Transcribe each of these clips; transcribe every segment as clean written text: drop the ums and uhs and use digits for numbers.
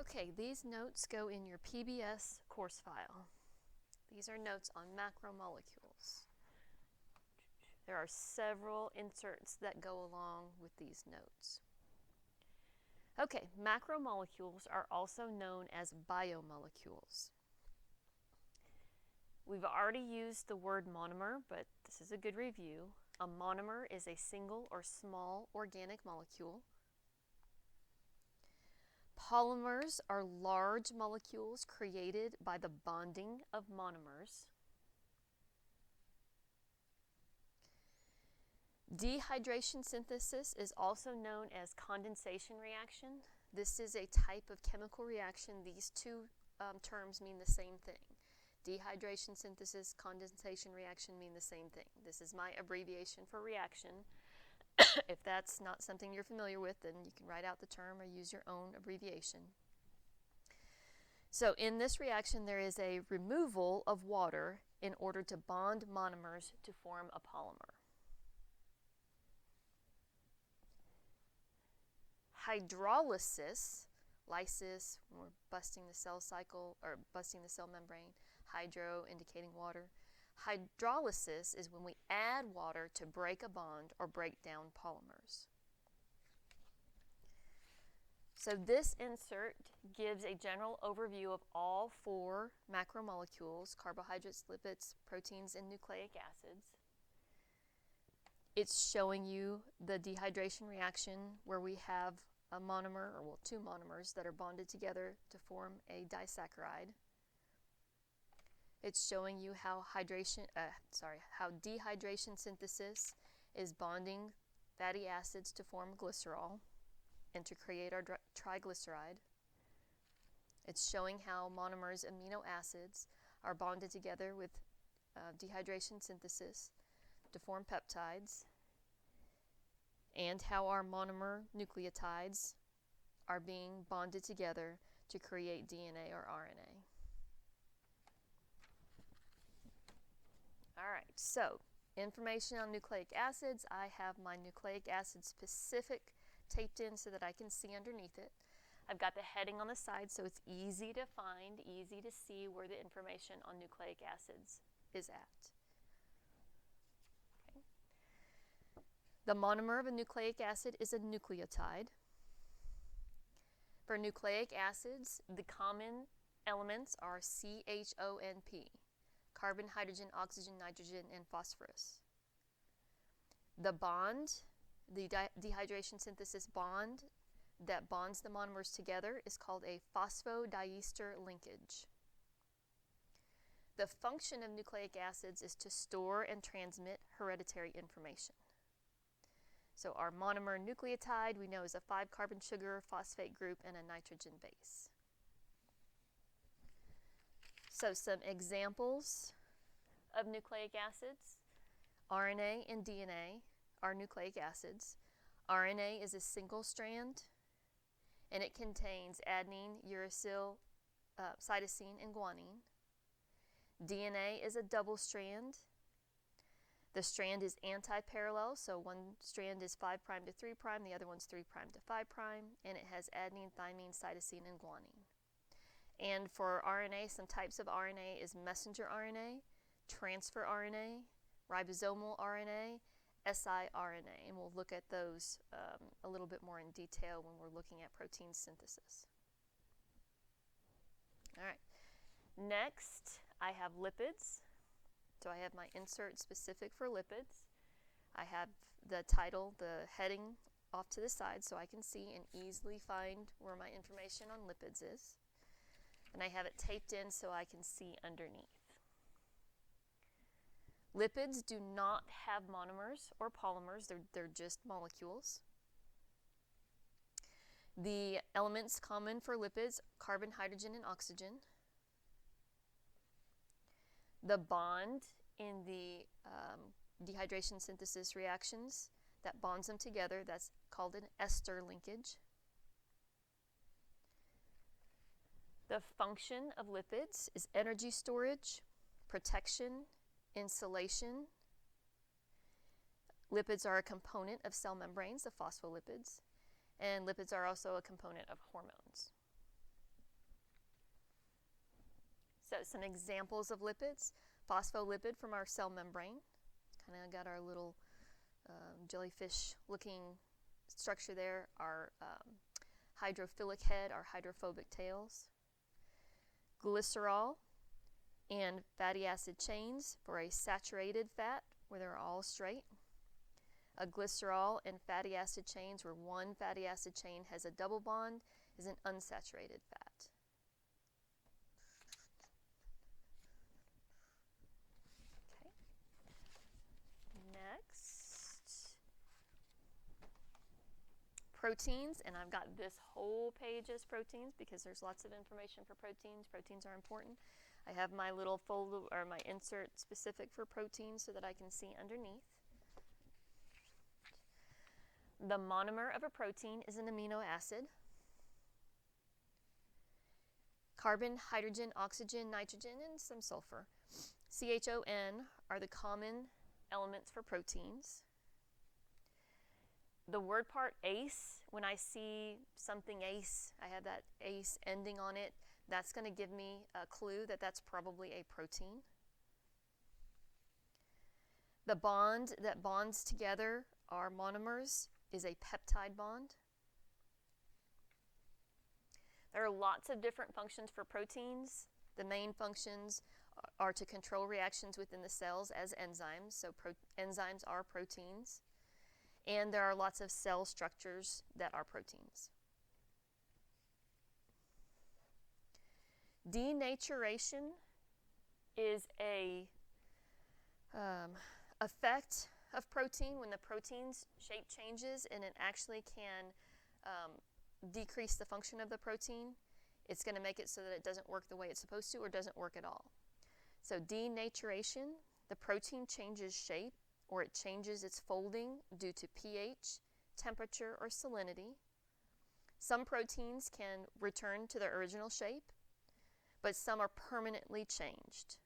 Okay, these notes go in your PBS course file. These are notes on macromolecules. There are several inserts that go along with these notes. Okay, macromolecules are also known as biomolecules. We've already used the word monomer, but this is a good review. A monomer is a single or small organic molecule. Polymers are large molecules created by the bonding of monomers. Dehydration synthesis is also known as condensation reaction. This is a type of chemical reaction. These two terms mean the same thing. Dehydration synthesis, condensation reaction mean the same thing. This is my abbreviation for reaction. If that's not something you're familiar with, then you can write out the term or use your own abbreviation. So in this reaction, there is a removal of water in order to bond monomers to form a polymer. Hydrolysis, lysis, when we're busting the cell cycle or busting the cell membrane, hydro indicating water. Hydrolysis is when we add water to break a bond or break down polymers. So this insert gives a general overview of all four macromolecules: carbohydrates, lipids, proteins, and nucleic acids. It's showing you the dehydration reaction where we have a monomer, or well, two monomers that are bonded together to form a disaccharide. It's showing you how dehydration synthesis is bonding fatty acids to form glycerol and to create our triglyceride. It's showing how monomers amino acids are bonded together with dehydration synthesis to form peptides, and how our monomer nucleotides are being bonded together to create DNA or RNA. All right, so information on nucleic acids. I have my nucleic acid specific taped in so that I can see underneath it. I've got the heading on the side so it's easy to find, easy to see where the information on nucleic acids is at. Okay. The monomer of a nucleic acid is a nucleotide. For nucleic acids, the common elements are CHONP. Carbon, hydrogen, oxygen, nitrogen, and phosphorus. The bond, the dehydration synthesis bond that bonds the monomers together is called a phosphodiester linkage. The function of nucleic acids is to store and transmit hereditary information. So our monomer nucleotide we know is a 5-carbon sugar, phosphate group, and a nitrogen base. So some examples of nucleic acids. RNA and DNA are nucleic acids. RNA is a single strand, and it contains adenine, uracil, cytosine, and guanine. DNA is a double strand. The strand is anti-parallel, so one strand is 5' to 3', the other one's 3' to 5', and it has adenine, thymine, cytosine, and guanine. And for RNA, some types of RNA is messenger RNA, transfer RNA, ribosomal RNA, siRNA, and we'll look at those a little bit more in detail when we're looking at protein synthesis. All right, next I have lipids. So I have my insert specific for lipids. I have the title, the heading off to the side so I can see and easily find where my information on lipids is. And I have it taped in so I can see underneath. Lipids do not have monomers or polymers. They're just molecules. The elements common for lipids: carbon, hydrogen, and oxygen. The bond in the dehydration synthesis reactions that bonds them together, that's called an ester linkage. The function of lipids is energy storage, protection, insulation. Lipids are a component of cell membranes, the phospholipids, and lipids are also a component of hormones. So some examples of lipids. Phospholipid from our cell membrane. Kind of got our little jellyfish-looking structure there. Our hydrophilic head, our hydrophobic tails. Glycerol and fatty acid chains for a saturated fat where they're all straight. A glycerol and fatty acid chains where one fatty acid chain has a double bond is an unsaturated fat. Okay. Next, proteins, and I've got this whole page as proteins because there's lots of information for proteins. Proteins are important. I have my little folder or my insert specific for proteins so that I can see underneath. The monomer of a protein is an amino acid. Carbon, hydrogen, oxygen, nitrogen, and some sulfur. CHON are the common elements for proteins. The word part ACE, when I see something ACE, I have that ACE ending on it, that's going to give me a clue that that's probably a protein. The bond that bonds together our monomers is a peptide bond. There are lots of different functions for proteins. The main functions are to control reactions within the cells as enzymes, so enzymes are proteins. And there are lots of cell structures that are proteins. Denaturation is a effect of protein when the protein's shape changes and it actually can decrease the function of the protein. It's going to make it so that it doesn't work the way it's supposed to or doesn't work at all. So denaturation, the protein changes shape or it changes its folding due to pH, temperature, or salinity. Some proteins can return to their original shape, but some are permanently changed.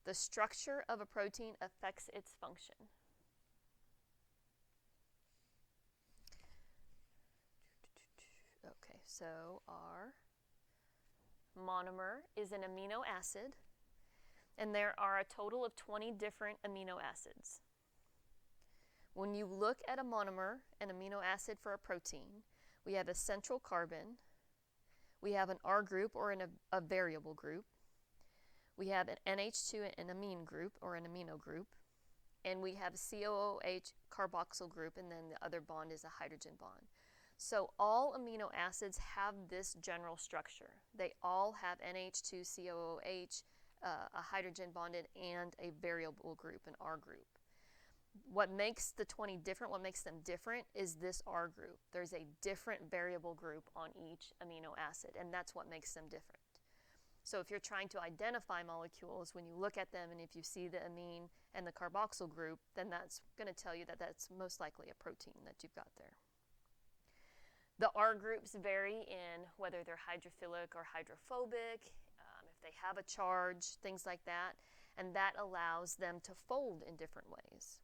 The structure of a protein affects its function. Okay, so our monomer is an amino acid, and there are a total of 20 different amino acids. When you look at a monomer, an amino acid for a protein, we have a central carbon, we have an R group or a variable group, we have an NH2, an amine group or an amino group, and we have a COOH carboxyl group, and then the other bond is a hydrogen bond. So all amino acids have this general structure. They all have NH2COOH, a hydrogen bonded, and a variable group, an R group. What makes the 20 different, what makes them different is this R group. There's a different variable group on each amino acid, and that's what makes them different. So if you're trying to identify molecules, when you look at them and if you see the amine and the carboxyl group, then that's going to tell you that that's most likely a protein that you've got there. The R groups vary in whether they're hydrophilic or hydrophobic, if they have a charge, things like that, and that allows them to fold in different ways.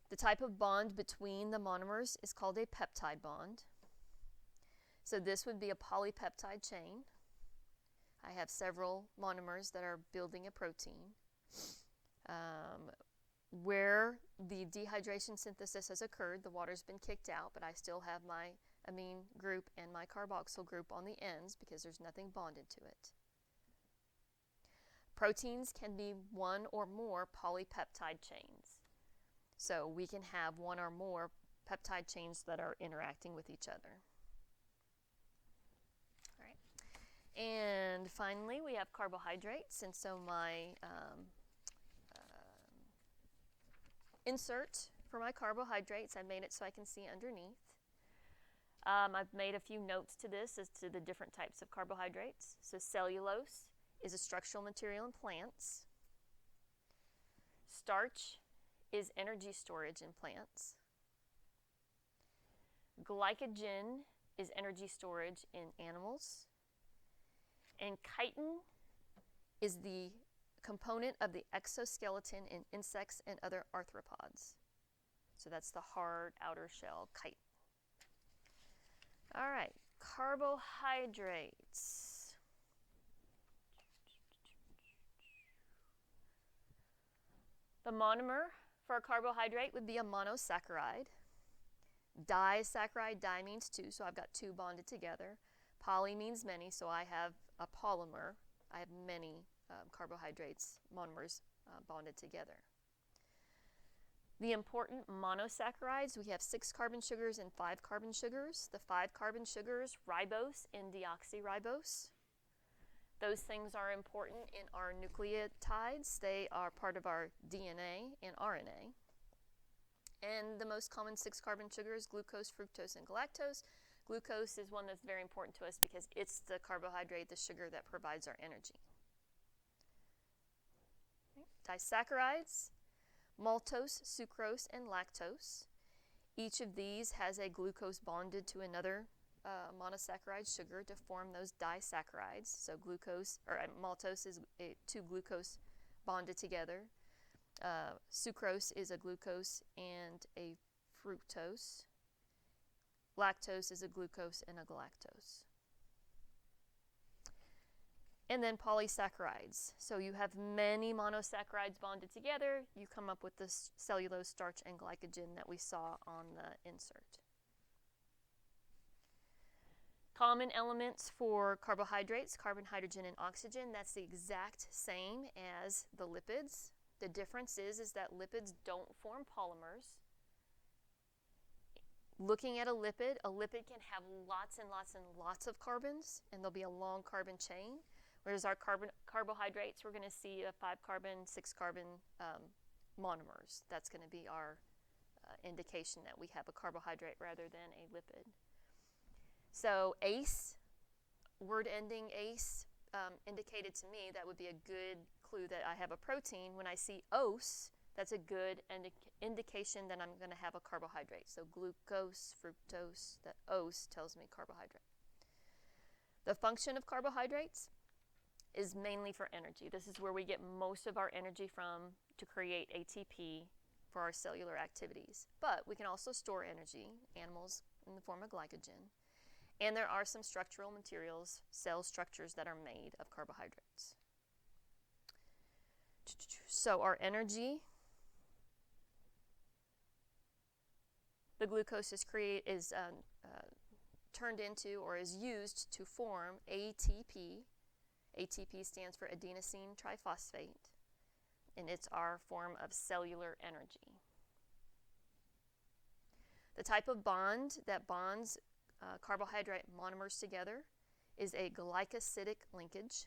The type of bond between the monomers is called a peptide bond. So this would be a polypeptide chain. I have several monomers that are building a protein. Where the dehydration synthesis has occurred, the water's been kicked out, but I still have my amine group and my carboxyl group on the ends because there's nothing bonded to it. Proteins can be one or more polypeptide chains. So we can have one or more peptide chains that are interacting with each other. All right. And finally, we have carbohydrates. And so my insert for my carbohydrates, I made it so I can see underneath. I've made a few notes to this as to the different types of carbohydrates. So cellulose is a structural material in plants. Starch is energy storage in plants. Glycogen is energy storage in animals. And chitin is the component of the exoskeleton in insects and other arthropods. So that's the hard outer shell, chitin. All right, Carbohydrates. The monomer for a carbohydrate would be a monosaccharide. Disaccharide, di means two, so I've got two bonded together. Poly means many, so I have a polymer. I have many carbohydrates, monomers bonded together. The important monosaccharides, we have 6 carbon sugars and 5 carbon sugars. The 5 carbon sugars, ribose and deoxyribose. Those things are important in our nucleotides. They are part of our DNA and RNA. And the most common 6 carbon sugars, glucose, fructose, and galactose. Glucose is one that's very important to us because it's the carbohydrate, the sugar that provides our energy. Disaccharides, maltose, sucrose, and lactose. Each of these has a glucose bonded to another monosaccharide sugar to form those disaccharides. So glucose, or maltose is 2 glucose bonded together. Sucrose is a glucose and a fructose. Lactose is a glucose and a galactose. And then polysaccharides. So you have many monosaccharides bonded together. You come up with this cellulose, starch, and glycogen that we saw on the insert. Common elements for carbohydrates, carbon, hydrogen, and oxygen. That's the exact same as the lipids. The difference is that lipids don't form polymers. Looking at a lipid can have lots and lots and lots of carbons, and there'll be a long carbon chain. Whereas our carbohydrates, we're going to see a 5 carbon, 6 carbon monomers. That's going to be our indication that we have a carbohydrate rather than a lipid. So ACE, word ending ACE, indicated to me that would be a good clue that I have a protein. When I see OS, that's a good indication that I'm going to have a carbohydrate. So glucose, fructose, that OS tells me carbohydrate. The function of carbohydrates is mainly for energy. This is where we get most of our energy from to create ATP for our cellular activities. But we can also store energy, animals in the form of glycogen. And there are some structural materials, cell structures that are made of carbohydrates. So our energy, the glucose is turned into or is used to form ATP. ATP stands for adenosine triphosphate, and it's our form of cellular energy. The type of bond that bonds carbohydrate monomers together is a glycosidic linkage.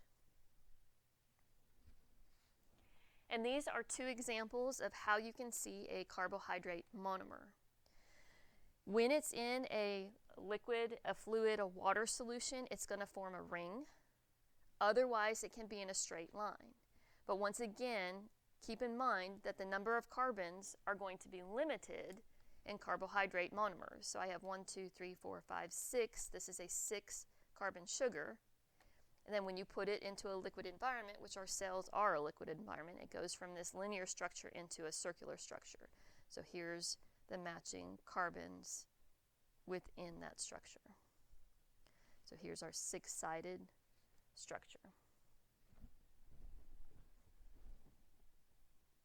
And these are 2 examples of how you can see a carbohydrate monomer. When it's in a liquid, a fluid, a water solution, it's going to form a ring. Otherwise, it can be in a straight line. But once again, keep in mind that the number of carbons are going to be limited in carbohydrate monomers. So I have 1, 2, 3, 4, 5, 6. This is a 6 carbon sugar. And then when you put it into a liquid environment, which our cells are a liquid environment, it goes from this linear structure into a circular structure. So here's the matching carbons within that structure. So here's our 6-sided structure.